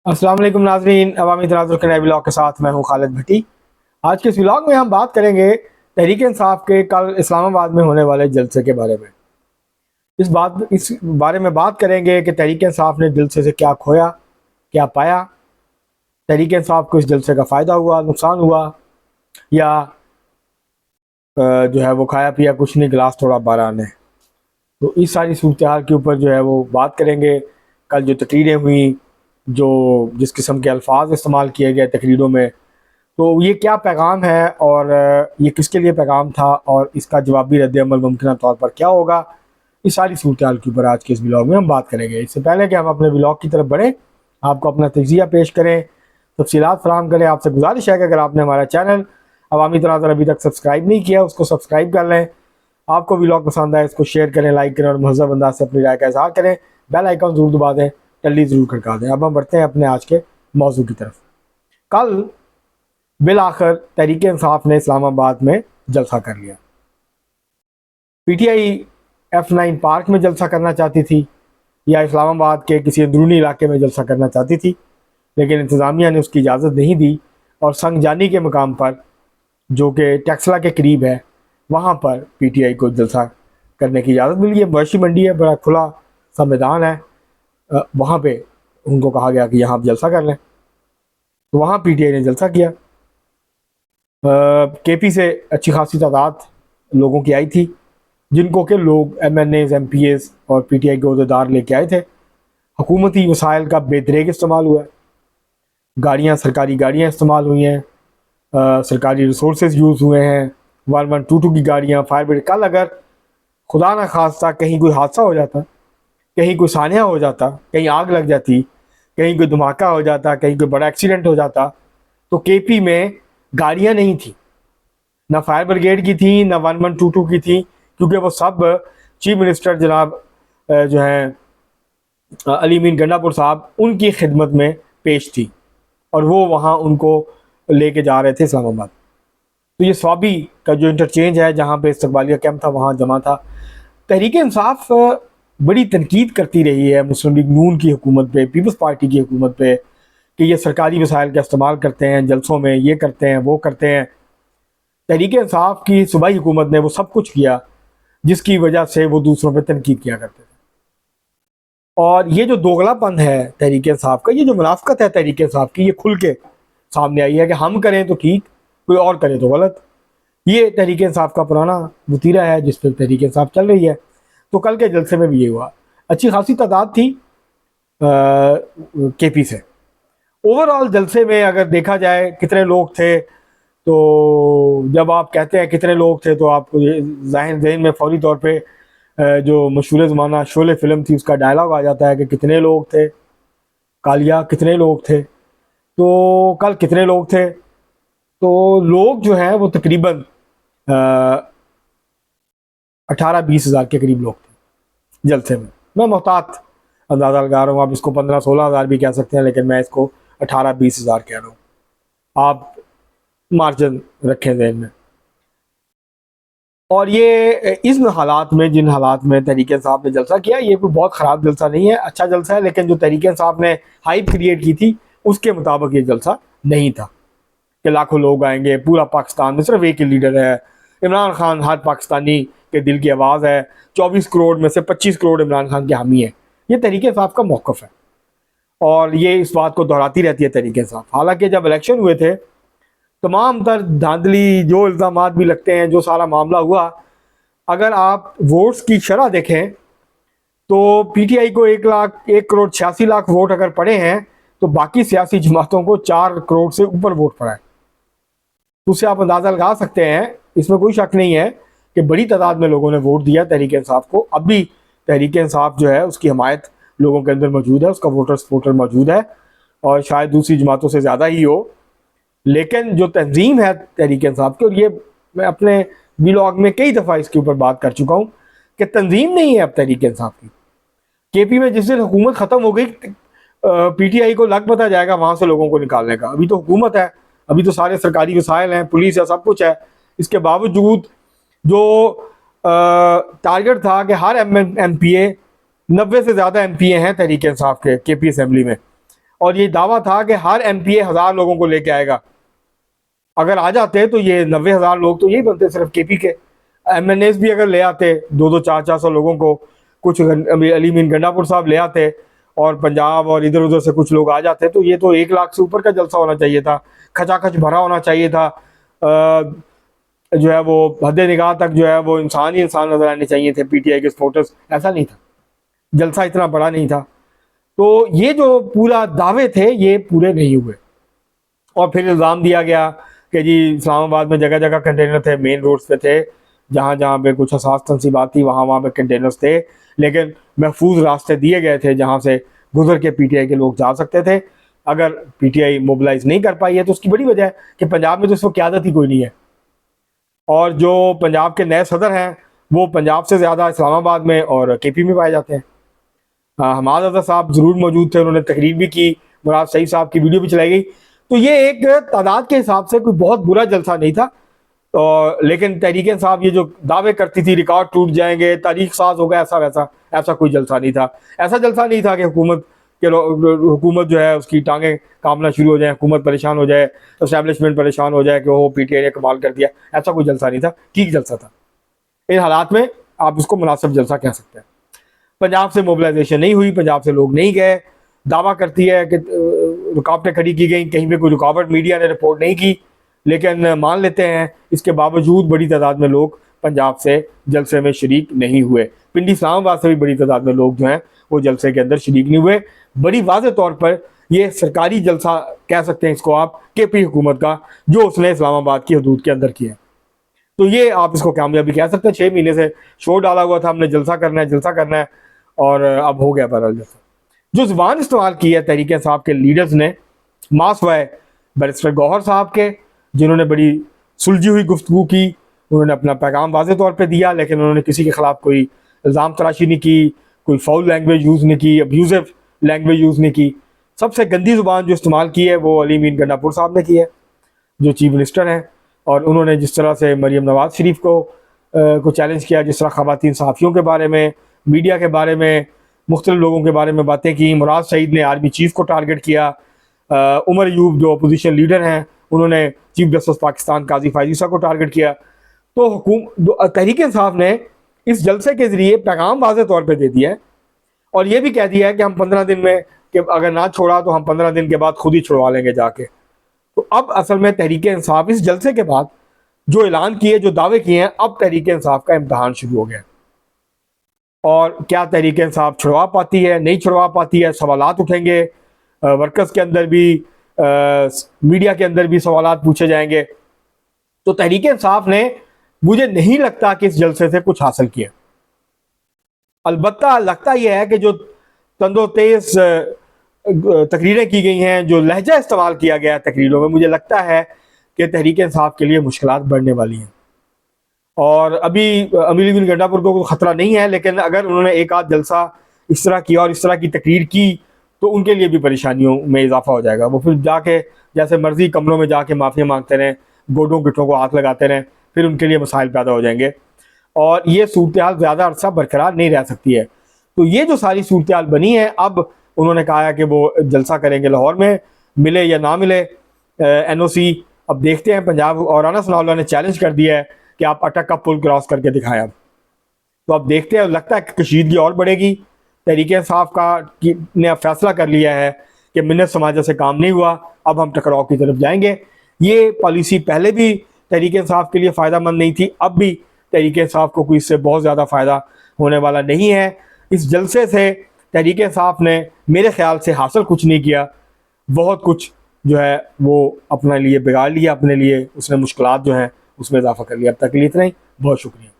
अस्सलाम वालेकुम नाज़रीन, अवामी तनाज़ुर के नए व्लॉग के साथ मैं हूं खालिद भट्टी। आज के इस व्लॉग में हम बात करेंगे तहरीक इंसाफ के कल इस्लामाबाद में होने वाले जलसे के बारे में। इस बारे में बात करेंगे कि तहरीक इंसाफ ने जलसे से क्या खोया, क्या पाया, तहरीक इंसाफ को इस जलसे का फ़ायदा हुआ, नुकसान हुआ, या जो है वो खाया पिया कुछ नहीं, गिलास थोड़ा बारान है। तो इस सारी सूरत हाल के ऊपर जो है वो बात करेंगे। कल जो तकरीरें हुई, जो जिस किस्म के अल्फाज इस्तेमाल किए गए तकरीरों में, तो ये क्या पैगाम है और ये किसके लिए पैगाम था और इसका जवाबी रद्द-ए-अमल मुमकिन तौर पर क्या होगा, इस सारी सूरत हाल के ऊपर आज के इस व्लॉग में हम बात करेंगे। इससे पहले कि हम अपने व्लॉग की तरफ बढ़ें, आपको अपना तजिया पेश करें, तफसीलात फराहम करें, आपसे गुजारिश है कि अगर आपने हमारा चैनल अवामी तनाज़ुर अभी तक सब्सक्राइब नहीं किया, उसको सब्सक्राइब कर लें। आपको व्लॉग पसंद आए, इसको शेयर करें, लाइक करें और महज़ब अंदाज से अपनी राय का इज़हार करें। बेल आइकन ज़रूर दबा दें, टल्ली ज़रूर खड़का दें। अब हम बढ़ते हैं अपने आज के मौजू की तरफ। कल बिल आखिर तहरीक इंसाफ ने इस्लामाबाद में जलसा कर लिया। पीटीआई F9 पार्क में जलसा करना चाहती थी या इस्लामाबाद के किसी अंदरूनी इलाके में जलसा करना चाहती थी, लेकिन इंतज़ामिया ने उसकी इजाज़त नहीं दी और संगजानी के मकाम पर, जो कि टेक्सला के करीब है, वहाँ पर पीटीआई को जलसा करने की इजाज़त मिली है। मवेशी मंडी है, बड़ा खुला सा मैदान है, वहाँ पे उनको कहा गया कि यहाँ आप जलसा कर लें, तो वहाँ पीटीआई ने जलसा किया। केपी से अच्छी खासी तादाद लोगों की आई थी, जिनको के लोग MNAs, MPAs और पीटीआई के अहदेदार लेके आए थे। हुकूमती वसाइल का बेदरेग इस्तेमाल हुआ है, गाड़ियाँ, सरकारी गाड़ियाँ इस्तेमाल हुई हैं, सरकारी रिसोर्सेज यूज़ हुए हैं, 1122 की गाड़ियाँ, फायर ब्रिगेड। कल अगर खुदा न खास्ता कहीं कोई हादसा हो जाता, कहीं कोई सानिया हो जाता, कहीं आग लग जाती, कहीं कोई धमाका हो जाता, कहीं कोई बड़ा एक्सीडेंट हो जाता, तो केपी में गाड़ियाँ नहीं थी, ना फायर ब्रिगेड की थी, ना 1122 की थी, क्योंकि वो सब चीफ मिनिस्टर जनाब जो हैं अली मीन गंडापुर साहब, उनकी खिदमत में पेश थी और वो वहाँ उनको लेके जा रहे थे इस्लामाबाद। तो ये स्वाबी का जो इंटरचेंज है, जहाँ पे इस्तकबालिया कैंप था, वहाँ जमा था। तहरीक इंसाफ बड़ी तनकीद करती रही है मुस्लिम लीग नून की हुकूमत पे, पीपल्स पार्टी की हुकूमत पे, कि ये सरकारी वसाइल का इस्तेमाल करते हैं जलसों में, ये करते हैं, वो करते हैं। तहरीक इंसाफ की सूबाई हुकूमत ने वो सब कुछ किया जिसकी वजह से वो दूसरों पर तनकीद किया करते थे। और ये जो दोगलापन है तहरीक इंसाफ का, ये जो मुनाफकत है तहरीक इंसाफ की, ये खुल के सामने आई है कि हम करें तो ठीक, कोई और करे तो गलत। ये तहरीक इंसाफ का पुराना वतीरा है जिस पर तहरीक इंसाफ चल रही है। तो कल के जलसे में भी ये हुआ। अच्छी खासी तादाद थी केपी से। ओवरऑल जलसे में अगर देखा जाए कितने लोग थे, तो जब आप कहते हैं कितने लोग थे, तो आपको ज़हन में फौरी तौर पे जो मशहूर ज़माना शोले फिल्म थी, उसका डायलॉग आ जाता है कि कितने लोग थे, कालिया कितने लोग थे। तो कल कितने लोग थे, तो लोग जो हैं वो तकरीबन 18-20 हज़ार के करीब लोग थे जलसे में। मैं मोहतात अंदाज़ा लगा रहा हूँ, आप इसको 15-16 हज़ार भी कह सकते हैं, लेकिन मैं इसको 18-20 हज़ार कह रहा हूँ, आप मार्जिन रखें ज़हन में। और ये इस हालात में, जिन हालात में तहरीक इंसाफ ने जलसा किया, ये कोई बहुत ख़राब जलसा नहीं है, अच्छा जलसा है। लेकिन जो तहरीक इंसाफ ने हाइप क्रिएट की थी, उसके मुताबिक ये जलसा नहीं था कि लाखों लोग आएंगे, पूरा पाकिस्तान में सिर्फ एक ही लीडर है, इमरान खान हर पाकिस्तानी के दिल की आवाज़ है, 24 करोड़ में से 25 करोड़ इमरान खान के हामी है। ये तहरीक इंसाफ का मौक़िफ़ है और ये इस बात को दोहराती रहती है तहरीक इंसाफ। हालांकि जब इलेक्शन हुए थे, तमाम तर धांधली, जो इल्ज़ामात भी लगते हैं, जो सारा मामला हुआ, अगर आप वोट्स की शरह देखें तो पीटीआई को 1,86,00,000 वोट अगर पड़े हैं, तो बाकी सियासी जमातों को 4 करोड़ से ऊपर वोट पड़ा है। तो उससे आप अंदाज़ा लगा सकते हैं, इसमें कोई शक नहीं है कि बड़ी तादाद में लोगों ने वोट दिया तहरीक इंसाफ को। अब भी तहरीक इंसाफ जो है उसकी हमायत लोगों के अंदर मौजूद है, उसका वोटर सपोर्टर मौजूद है, और शायद दूसरी जमातों से ज़्यादा ही हो। लेकिन जो तंजीम है तहरीक इंसाफ की, और ये मैं अपने व्लॉग में कई दफ़ा इसके ऊपर बात कर चुका हूँ कि तंजीम नहीं है अब तहरीक इंसाफ की। केपी में जिस दिन हुकूमत ख़त्म हो गई, पीटीआई को लग पता जाएगा वहाँ से लोगों को निकालने का। अभी तो हुकूमत है, अभी तो सारे सरकारी वसाइल हैं, पुलिस है, सब कुछ है। इसके बावजूद जो टारगेट था कि हर MPA, 90 से ज़्यादा MPA हैं तहरीक इंसाफ के केपी असम्बली में, और ये दावा था कि हर MPA 1000 लोगों को लेके आएगा। अगर आ जाते तो ये 90,000 लोग तो यही बनते सिर्फ KP के। MNAs भी अगर ले आते 2-2, 4-400 लोगों को, कुछ अली मीन गंडापुर साहब ले आते और पंजाब और इधर उधर से कुछ लोग आ जाते, तो ये तो 1 लाख से ऊपर का जलसा होना चाहिए था, खचाखच भरा होना चाहिए था। जो है वो हद निगाह तक जो है वो इंसान ही इंसान नजर आने चाहिए थे PTI के सपोर्टर्स। ऐसा नहीं था, जलसा इतना बड़ा नहीं था। तो ये जो पूरा दावे थे ये पूरे नहीं हुए। और फिर इल्ज़ाम दिया गया कि जी इस्लामाबाद में जगह जगह कंटेनर थे, मेन रोड्स पे थे, जहाँ जहाँ पे कुछ हसास तनसीबात थी वहाँ पे कंटेनर्स थे, लेकिन महफूज रास्ते दिए गए थे जहाँ से गुजर के PTI के लोग जा सकते थे। अगर PTI मोबिलाइज नहीं कर पाई है तो उसकी बड़ी वजह है कि पंजाब में तो इस वक्त क़यादत ही कोई नहीं है, और जो पंजाब के नए सदर हैं वो पंजाब से ज़्यादा इस्लामाबाद में और KP में पाए जाते हैं। हमाद अज़हर साहब ज़रूर मौजूद थे, उन्होंने तकरीर भी की, मुराद सईद साहब की वीडियो भी चलाई गई। तो ये एक तादाद के हिसाब से कोई बहुत बुरा जलसा नहीं था। लेकिन तहरीक इंसाफ ये जो दावे करती थी रिकॉर्ड टूट जाएंगे, तारीख साज होगा, ऐसा वैसा, ऐसा कोई जलसा नहीं था। ऐसा जलसा नहीं था कि हुकूमत जो है उसकी टांगें कांपना शुरू हो जाए, हुकूमत परेशान हो जाए, एस्टैब्लिशमेंट परेशान हो जाए कि वो PTI ने कमाल कर दिया। ऐसा कोई जलसा नहीं था, ठीक जलसा था। इन हालात में आप इसको मुनासिब जलसा कह सकते हैं। पंजाब से मोबिलाइजेशन नहीं हुई, पंजाब से लोग नहीं गए। दावा करती है कि रुकावटें खड़ी की गई, कहीं पे कोई रुकावट मीडिया ने रिपोर्ट नहीं की, लेकिन मान लेते हैं इसके बावजूद बड़ी तादाद में लोग पंजाब से जलसे में शरीक नहीं हुए। पिंडी इस्लामाबाद से भी बड़ी तादाद में लोग जो हैं वो जलसे के अंदर शरीक नहीं हुए। बड़ी वाज़ेह तौर पर ये सरकारी जलसा कह सकते हैं इसको आप, KP हुकूमत का, जो उसने इस्लामाबाद की हदूद के अंदर किया है। तो ये आप इसको कामयाबी कह सकते हैं। 6 महीने से शोर डाला हुआ था, हमने जलसा करना है, जलसा करना है, और अब हो गया बहरहाल जलसा। जो ज़ुबान इस्तेमाल की है तहरीक इंसाफ के लीडर्स ने, मासवाए बैरिस्टर गौहर साहब के, जिन्होंने बड़ी सुलझी हुई गुफ्तगू की, उन्होंने अपना पैगाम वाज़े तौर पे दिया, लेकिन उन्होंने किसी के ख़िलाफ़ कोई इल्ज़ाम तराशी नहीं की, कोई फाउल लैंग्वेज यूज़ नहीं की, अब्यूज़िव लैंग्वेज यूज़ नहीं की। सबसे गंदी ज़ुबान जो इस्तेमाल की है वो अली मीन गंडापुर साहब ने की है, जो चीफ मिनिस्टर हैं। और उन्होंने जिस तरह से मरीम नवाज़ शरीफ को चैलेंज किया, जिस तरह ख़वातीन सहाफ़ियों के बारे में, मीडिया के बारे में, मुख्तलिफ लोगों के बारे में बातें की। मुराद सईद ने आर्मी चीफ को टारगेट किया। उमर अयूब जो अपोजिशन लीडर हैं उन्होंने चीफ जस्टिस पाकिस्तान काजी फायजीसा को टारगेट किया। तो तहरीक इंसाफ ने इस जलसे के ज़रिए पैगाम वाज़े तौर पे दे दिया है, और ये भी कह दिया है कि हम 15 दिन में, कि अगर ना छोड़ा तो हम 15 दिन के बाद खुद ही छुड़वा लेंगे जाके। तो अब असल में तहरीक इंसाफ इस जलसे के बाद जो ऐलान किए, जो दावे किए हैं, अब तहरीक इंसाफ का इम्तहान शुरू हो गया। और क्या तहरीक इंसाफ छुड़वा पाती है, नहीं छुड़वा पाती है, सवालात उठेंगे। वर्कर्स के अंदर भी, मीडिया के अंदर भी सवालात पूछे जाएंगे। तो तहरीक इंसाफ ने, मुझे नहीं लगता कि इस जलसे से कुछ हासिल किया। अलबत्ता लगता यह है कि जो तंदो तेज तकरीरें की गई हैं, जो लहजा इस्तेमाल किया गया है तकरीरों में, मुझे लगता है कि तहरीक इंसाफ के लिए मुश्किलात बढ़ने वाली हैं। और अभी अमीर बिन गंडापुर को ख़तरा नहीं है, लेकिन अगर उन्होंने एक आध जलसा इस तरह किया और इस तरह की तकरीर की तो उनके लिए भी परेशानियों में इजाफा हो जाएगा। वो फिर जाके जैसे मर्जी कमरों में जाके माफ़िया मांगते रहें, गोडों गिट्ठों को हाथ लगाते रहें, फिर उनके लिए मसाइल पैदा हो जाएंगे, और ये सूरत हाल ज़्यादा अरसा बरकरार नहीं रह सकती है। तो ये जो सारी सूरत हाल बनी है, अब उन्होंने कहा है कि वो जलसा करेंगे लाहौर में, मिले या ना मिले NOC। अब देखते हैं। पंजाब और राना सनाउल्लाह ने चैलेंज कर दिया है कि आप अटक का पुल क्रॉस करके दिखाएं। अब तो अब देखते हैं, लगता है कि कशीदगी और बढ़ेगी। तहरीक इंसाफ ने अब फैसला कर लिया है कि मिन्नत समाजा से काम नहीं हुआ, अब हम टकराव की तरफ जाएंगे। ये पॉलिसी पहले भी तहरीक इंसाफ के लिए फ़ायदा मंद नहीं थी, अब भी तहरीक इंसाफ को कोई इससे बहुत ज़्यादा फ़ायदा होने वाला नहीं है। इस जलसे से तहरीक इंसाफ ने मेरे ख्याल से हासिल कुछ नहीं किया, बहुत कुछ जो है वो अपने लिए बिगाड़ लिया, अपने लिए उसने मुश्किलात जो हैं उसमें इजाफा कर लिया। अब तक के लिए इतना ही, बहुत शुक्रिया।